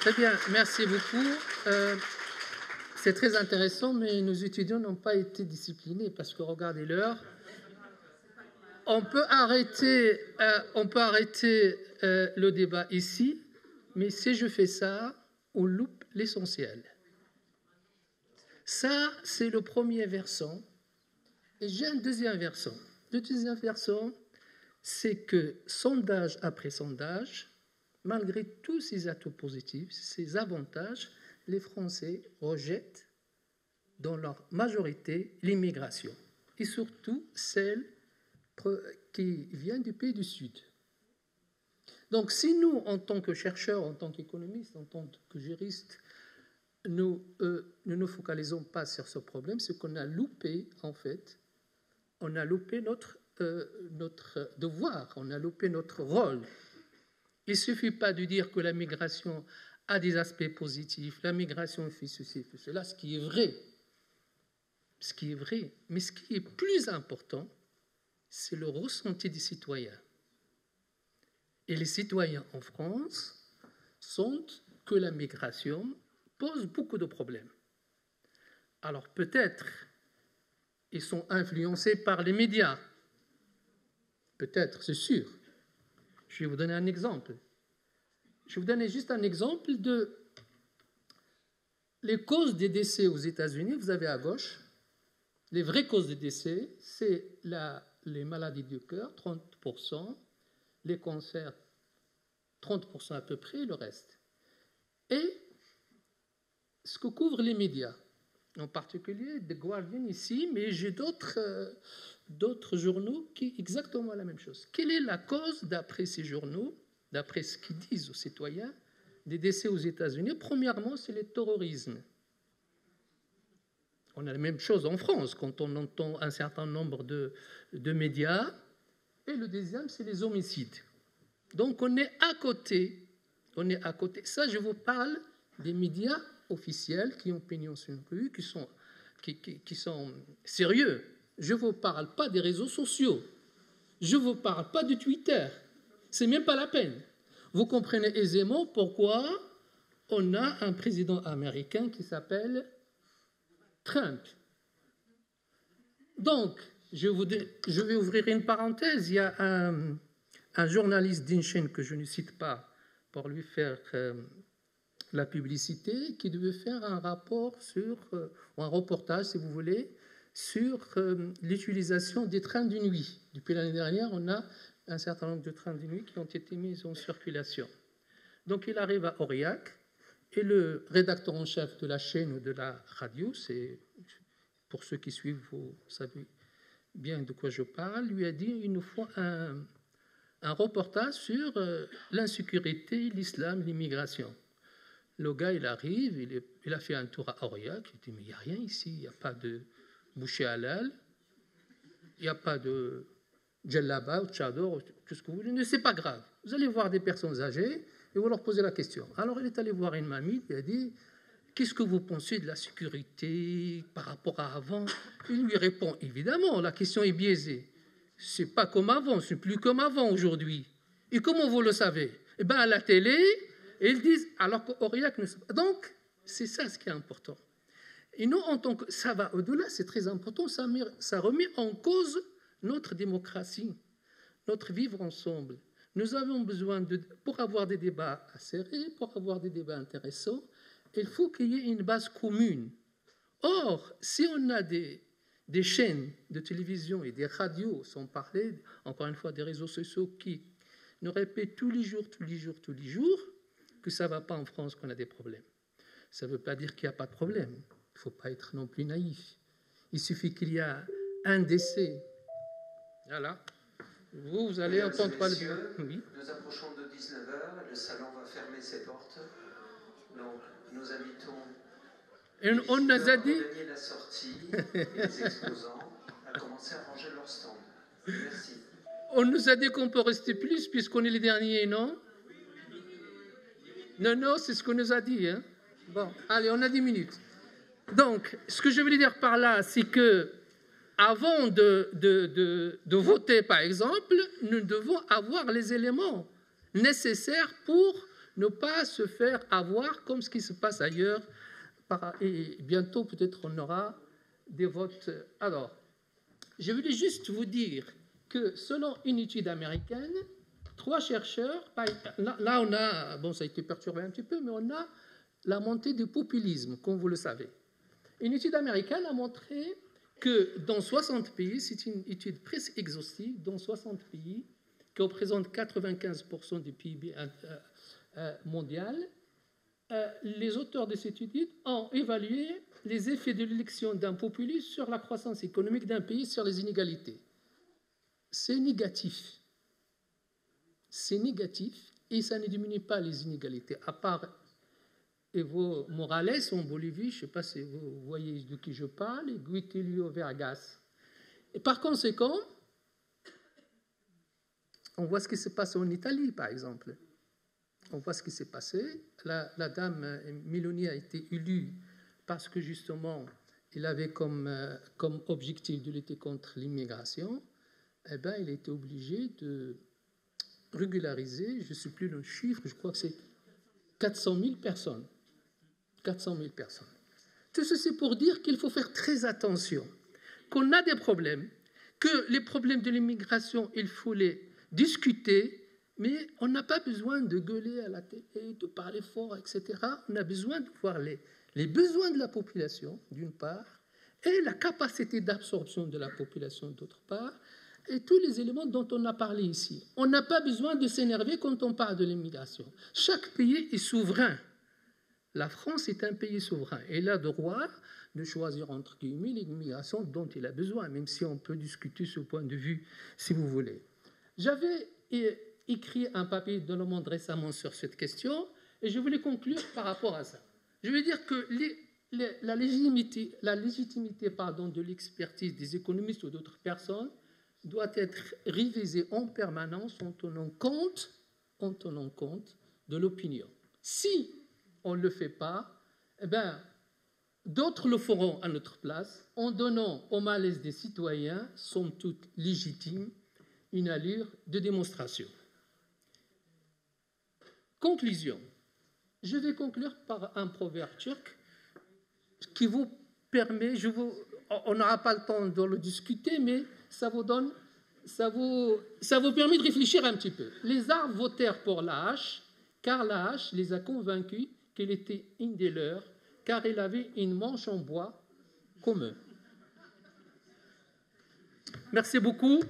Très bien, merci beaucoup. C'est très intéressant, mais nos étudiants n'ont pas été disciplinés parce que regardez l'heure. On peut arrêter le débat ici, mais si je fais ça, on loupe l'essentiel. Ça, c'est le premier versant. Et j'ai un deuxième versant. Le deuxième versant, c'est que sondage après sondage, malgré tous ces atouts positifs, ces avantages, les Français rejettent dans leur majorité l'immigration, et surtout celle qui vient du pays du Sud. Donc si nous, en tant que chercheurs, en tant qu'économistes, en tant que juristes, nous ne nous focalisons pas sur ce problème, c'est qu'on a loupé, en fait, on a loupé notre devoir, on a loupé notre rôle. Il ne suffit pas de dire que la migration a des aspects positifs, la migration fait ceci, fait cela, ce qui est vrai. Ce qui est vrai. Mais ce qui est plus important, c'est le ressenti des citoyens. Et les citoyens en France sentent que la migration pose beaucoup de problèmes. Alors peut-être ils sont influencés par les médias. Peut-être, c'est sûr. Je vais vous donner un exemple. Je vais vous donner juste un exemple de les causes des décès aux États-Unis. Vous avez à gauche, les vraies causes des décès, c'est les maladies du cœur, 30%, les cancers, 30% à peu près, et le reste. Et ce que couvrent les médias, en particulier The Guardian ici, mais j'ai d'autres journaux qui exactement la même chose. Quelle est la cause, d'après ces journaux, d'après ce qu'ils disent aux citoyens, des décès aux États-Unis? Premièrement, c'est le terrorisme. On a la même chose en France, quand on entend un certain nombre de médias. Et le deuxième, c'est les homicides. Donc, on est à côté. On est à côté. Ça, je vous parle des médias officiels qui ont pignon sur rue, qui sont sérieux. Je ne vous parle pas des réseaux sociaux. Je ne vous parle pas de Twitter. Ce n'est même pas la peine. Vous comprenez aisément pourquoi on a un président américain qui s'appelle Trump. Donc, je vais ouvrir une parenthèse. Il y a un journaliste d'une chaîne que je ne cite pas pour lui faire la publicité, qui devait faire un rapport ou un reportage, si vous voulez, sur l'utilisation des trains de nuit. Depuis l'année dernière, on a un certain nombre de trains de nuit qui ont été mis en circulation. Donc, il arrive à Aurillac, et le rédacteur en chef de la chaîne ou de la radio, c'est, pour ceux qui suivent, vous savez bien de quoi je parle, lui a dit une fois un reportage sur l'insécurité, l'islam, l'immigration. Le gars, il arrive, il a fait un tour à Aurillac, il dit, mais il n'y a rien ici, il n'y a pas de boucher halal, il n'y a pas de djellaba ou tchador, tout ce que vous voulez, mais c'est pas grave. Vous allez voir des personnes âgées et vous leur posez la question. Alors, il est allé voir une mamie, il a dit, qu'est-ce que vous pensez de la sécurité par rapport à avant? Il lui répond, évidemment, la question est biaisée. C'est pas comme avant, c'est plus comme avant aujourd'hui. Et comment vous le savez? Eh bien, à la télé, ils disent, alors qu'Aurillac ne sait pas. Donc, c'est ça ce qui est important. Et nous, en tant que, ça va au-delà, c'est très important, ça remet en cause notre démocratie, notre vivre ensemble. Nous avons besoin, pour avoir des débats acérés, pour avoir des débats intéressants, il faut qu'il y ait une base commune. Or, si on a des chaînes de télévision et des radios, sans parler, encore une fois, des réseaux sociaux qui nous répètent tous les jours, que ça ne va pas en France, qu'on a des problèmes. Ça ne veut pas dire qu'il n'y a pas de problème. ne faut pas être non plus naïf. Il suffit qu'il y ait un décès. Voilà. Vous allez entendre parler de... Oui. Nous approchons de 19h, le salon va fermer ses portes. Donc, nous invitons on nous a dit... la sortie et les exposants à commencer à ranger leur stand. Merci. On nous a dit qu'on peut rester plus puisqu'on est les derniers, non? Non, c'est ce qu'on nous a dit. Hein? Bon, allez, on a 10 minutes. Donc, ce que je voulais dire par là, c'est que avant de voter, par exemple, nous devons avoir les éléments nécessaires pour ne pas se faire avoir comme ce qui se passe ailleurs. Et bientôt, peut-être, on aura des votes. Alors, je voulais juste vous dire que selon une étude américaine, 3 chercheurs, là on a, bon ça a été perturbé un petit peu, mais on a la montée du populisme, comme vous le savez. Une étude américaine a montré que dans 60 pays, c'est une étude presque exhaustive, dans 60 pays, qui représentent 95% du PIB mondial, les auteurs de cette étude ont évalué les effets de l'élection d'un populiste sur la croissance économique d'un pays, sur les inégalités. C'est négatif. C'est négatif et ça ne diminue pas les inégalités. À part Evo Morales en Bolivie, je ne sais pas si vous voyez de qui je parle, et Guitilio Vargas. Et par conséquent, on voit ce qui se passe en Italie, par exemple. On voit ce qui s'est passé. La dame Meloni a été élue parce que justement, il avait comme objectif de lutter contre l'immigration. Eh bien, il était obligé de régulariser, je ne sais plus le chiffre, je crois que c'est 400 000 personnes. 400 000 personnes. Tout ceci pour dire qu'il faut faire très attention, qu'on a des problèmes, que les problèmes de l'immigration, il faut les discuter, mais on n'a pas besoin de gueuler à la télé, de parler fort, etc. On a besoin de voir les besoins de la population, d'une part, et la capacité d'absorption de la population, d'autre part, et tous les éléments dont on a parlé ici. On n'a pas besoin de s'énerver quand on parle de l'immigration. Chaque pays est souverain. La France est un pays souverain. Elle a le droit de choisir entre guillemets l'immigration dont il a besoin, même si on peut discuter ce point de vue si vous voulez. J'avais écrit un papier dans Le Monde récemment sur cette question et je voulais conclure par rapport à ça. Je veux dire que la légitimité de l'expertise des économistes ou d'autres personnes doit être révisée en permanence en tenant compte de l'opinion. Si on ne le fait pas, eh bien, d'autres le feront à notre place en donnant au malaise des citoyens, somme toute légitime, une allure de démonstration. Conclusion. Je vais conclure par un proverbe turc qui vous permet, on n'aura pas le temps de le discuter, mais ça vous permet de réfléchir un petit peu. Les arbres votèrent pour la hache, car la hache les a convaincus qu'elle était une des leurs, car elle avait une manche en bois comme eux. Merci beaucoup.